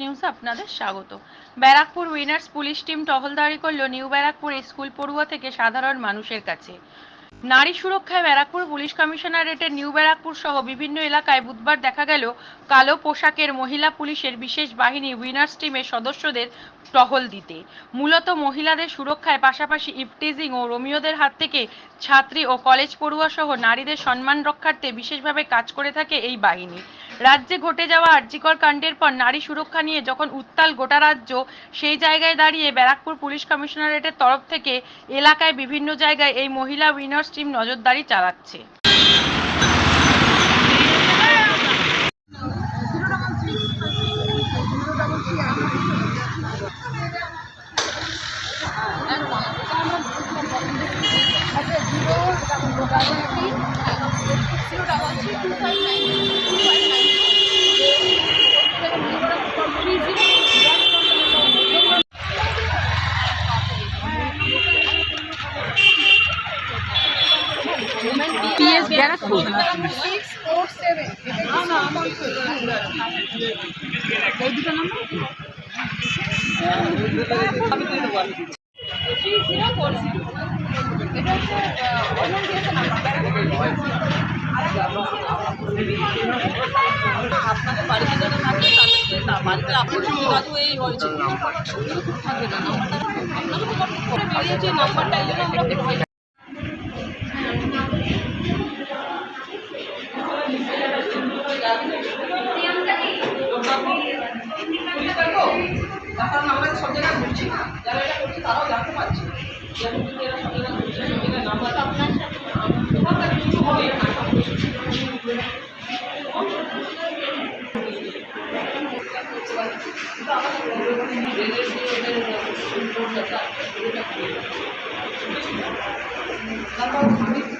নিউজে আপনাদের স্বাগত। ব্যারাকপুর উইনার্স পুলিশ টিম টহলদারি করলো নিউ ব্যারাকপুর স্কুল পড়ুয়া থেকে সাধারণ মানুষের কাছে। নারী সুরক্ষায় ব্যারাকপুর পুলিশ কমিশনারেটের নিউ ব্যারাকপুর সহ বিভিন্ন এলাকায় বুধবার দেখা গেল কালো পোশাকের মহিলা পুলিশের বিশেষ বাহিনী উইনার্স টিমের সদস্যদের টহল দিতে। মূলত মহিলাদের সুরক্ষায় পাশাপাশি ইভটিজিং ও রোমিওদের হাত থেকে ছাত্রী ও কলেজ পড়ুয়া সহ নারীদের সম্মান রক্ষার্থে বিশেষভাবে কাজ করে থাকে এই বাহিনী। রাজ্যে ঘটে যাওয়া আরজিকর কাণ্ডের পর নারী সুরক্ষা নিয়ে যখন উত্তাল গোটা রাজ্য, সেই জায়গায় দাঁড়িয়ে ব্যারাকপুর পুলিশ কমিশনারেটের তরফ থেকে এলাকায় বিভিন্ন জায়গায় এই মহিলা উইনার্স টিম নজরদারি চালাচ্ছে। PS Barakpur. আপনাদের বাড়িতে যারা থাকবে তাদেরকে বাড়িতে আপনাদের যোগাযোগ এই হয়েছে থাকবে না নাম্বারটা বেরিয়েছে নাম্বারটা এই জন্য আমরা প্রোভাইড কারণ আমরা সব জায়গায় ঘুরছি যারা এটা করছে তারাও জানতে পারছে যেমন এরা সব জায়গায় ঘুরছে সব জায়গায় নাম্বারটা আপনার কিছু হবে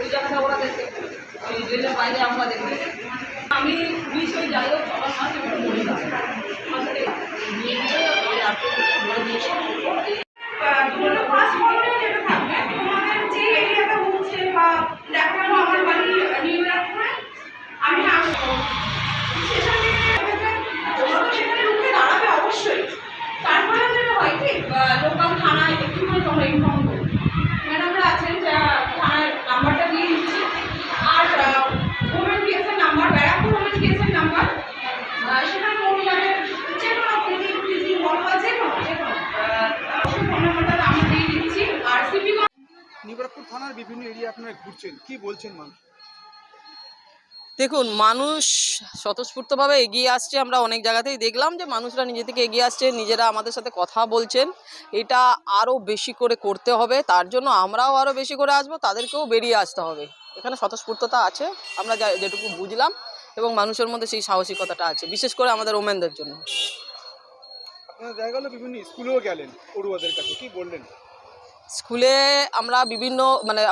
ওই জায়গাটা ওরা দেখে ওই জেলের বাইরে আমরা দেখি আমি পুলিশ ওই যাই হোক সবার সাথে বলে দেয় লোকাল থানায় একটুখানি তোমরা ইনফর্ম করো ম্যাডামরা আছেন যারা থানার নাম্বারটা দিয়ে দিচ্ছে আর ওমেন কেসের নাম্বার ব্যারাকপুর ওমেন কেসের নাম্বার সেখানে মহিলাদের যে কোনো প্রিজিং বল বা যে কোনো ফোন নাম্বারটা আমরা দিয়ে দিচ্ছি। আর সিপি নিউ ব্যারাকপুর থানার বিভিন্ন এরিয়া আপনারা ঘুরছেন, কি বলছেন মানুষ? দেখুন, মানুষ স্বতঃস্ফূর্তভাবে এগিয়ে আসছে। আমরা অনেক জায়গাতেই দেখলাম যে মানুষরা নিজে থেকে এগিয়ে আসছে, নিজেরা আমাদের সাথে কথা বলছেন। এটা আরও বেশি করে করতে হবে, তার জন্য আমরাও আরও বেশি করে আসবো, তাদেরকেও বেরিয়ে আসতে হবে। এখানে স্বতঃস্ফূর্ততা আছে, আমরা যেটুকু বুঝলাম, এবং মানুষের মধ্যে সেই সাহসিকতাটা আছে, বিশেষ করে আমাদের ওমেনদের জন্য। আপনারা দেখা গেল বিভিন্ন স্কুলেও গেলেন পড়ুয়াদের কাছে, কি বললেন? স্কুলে আমরা বিভিন্ন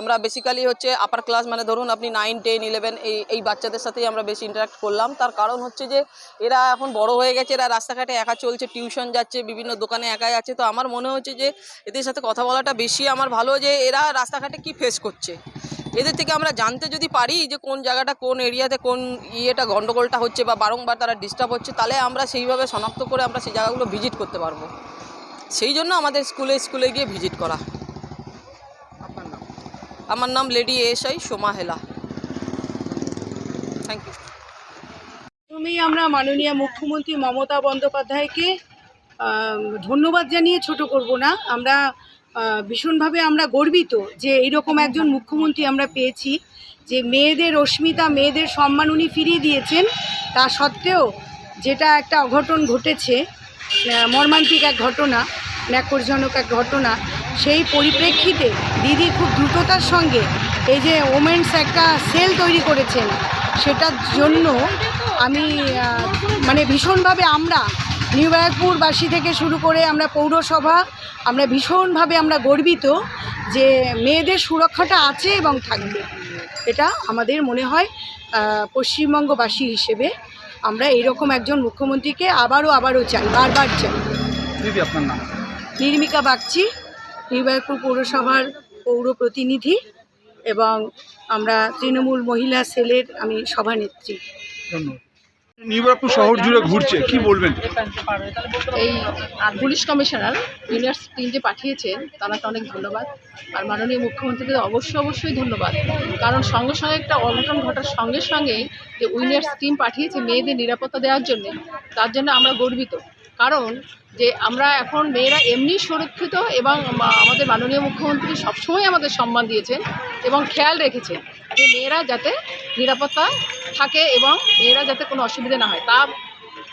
আমরা বেসিক্যালি হচ্ছে আপার ক্লাস, ধরুন আপনি 9, 10, 11 এই বাচ্চাদের সাথেই আমরা বেশি ইন্টারাক্ট করলাম। তার কারণ হচ্ছে যে এরা এখন বড় হয়ে গেছে, এরা রাস্তাঘাটে একা চলছে, টিউশন যাচ্ছে, বিভিন্ন দোকানে একা যাচ্ছে। তো আমার মনে হচ্ছে যে এদের সাথে কথা বলাটা বেশি আমার ভালো, যে এরা রাস্তাঘাটে কি ফেস করছে। এদের থেকে আমরা জানতে যদি পারি যে কোন জায়গাটা, কোন এরিয়াতে কোন গন্ডগোলটা হচ্ছে বা বারংবার তারা ডিস্টার্ব হচ্ছে, তাহলে আমরা সেইভাবে শনাক্ত করে আমরা সেই জায়গাগুলো ভিজিট করতে পারবো। সেই জন্য আমাদের স্কুলে গিয়ে ভিজিট করা। আমার নাম lady SI Soma Hela. Thank you. প্রথমেই আমরা মাননীয় মুখ্যমন্ত্রী মমতা বন্দ্যোপাধ্যায়কে ধন্যবাদ জানিয়ে ছোট করব না। আমরা ভীষণভাবে আমরা গর্বিত যে এইরকম একজন মুখ্যমন্ত্রী আমরা পেয়েছি, যে মেয়েদের অস্মিতা, মেয়েদের সম্মান উনি ফিরিয়ে দিয়েছেন। তা সত্ত্বেও যেটা একটা অঘটন ঘটেছে, মর্মান্তিক এক ঘটনা, ন্যাক্কারজনক এক ঘটনা, সেই পরিপ্রেক্ষিতে দিদি খুব দ্রুততার সঙ্গে এই যে ওমেন্স একটা সেল তৈরি করেছেন, সেটার জন্য আমি ভীষণভাবে আমরা নিউ ব্যারাকপুরবাসী থেকে শুরু করে আমরা পৌরসভা, আমরা ভীষণভাবে আমরা গর্বিত যে মেয়েদের সুরক্ষাটা আছে এবং থাকবে। এটা আমাদের মনে হয় পশ্চিমবঙ্গবাসী হিসেবে আমরা এইরকম একজন মুখ্যমন্ত্রীকে আবারও চাই, বারবার চাই। দিদি, আপনার নাম? নির্মিকা বাগচি, নিউ ব্যারাকপুর পৌরসভার পৌর প্রতিনিধি, এবং আমরা তৃণমূল মহিলা সেলের আমি সভানেত্রী। ধন্যবাদ। নিউ ব্যারাকপুর শহর জুড়ে ঘুরছে, কি বলবেন? এই পুলিশ কমিশনার উইনার্স টিম যে পাঠিয়েছেন তাকে অনেক ধন্যবাদ। আর মাননীয় মুখ্যমন্ত্রীকে অবশ্যই ধন্যবাদ, কারণ সঙ্গে সঙ্গে একটা অঘটন ঘটার সঙ্গে সঙ্গে যে উইনার্স টিম পাঠিয়েছে মেয়েদের নিরাপত্তা দেওয়ার জন্য, তার জন্য আমরা গর্বিত। কারণ যে আমরা এখন মেয়েরা এমনি সুরক্ষিত, এবং আমাদের মাননীয় মুখ্যমন্ত্রী সবসময় আমাদের সম্মান দিয়েছেন এবং খেয়াল রেখেছেন যে মেয়েরা যাতে নিরাপত্তা থাকে এবং মেয়েরা যাতে কোনো অসুবিধা না হয়।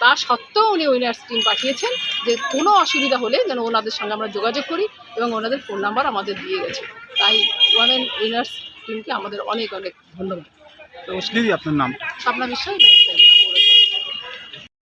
তা সত্ত্বেও উনি উইনার্স টিম পাঠিয়েছেন যে কোনো অসুবিধা হলে যেন ওনাদের সঙ্গে আমরা যোগাযোগ করি, এবং ওনাদের ফোন নাম্বার আমাদের দিয়ে গেছে। তাই ওয়ামেন উইনার্স টিমকে আমাদের অনেক ধন্যবাদ। নমস্কার, আপনার নাম? স্বপ্না বিশ্বাস।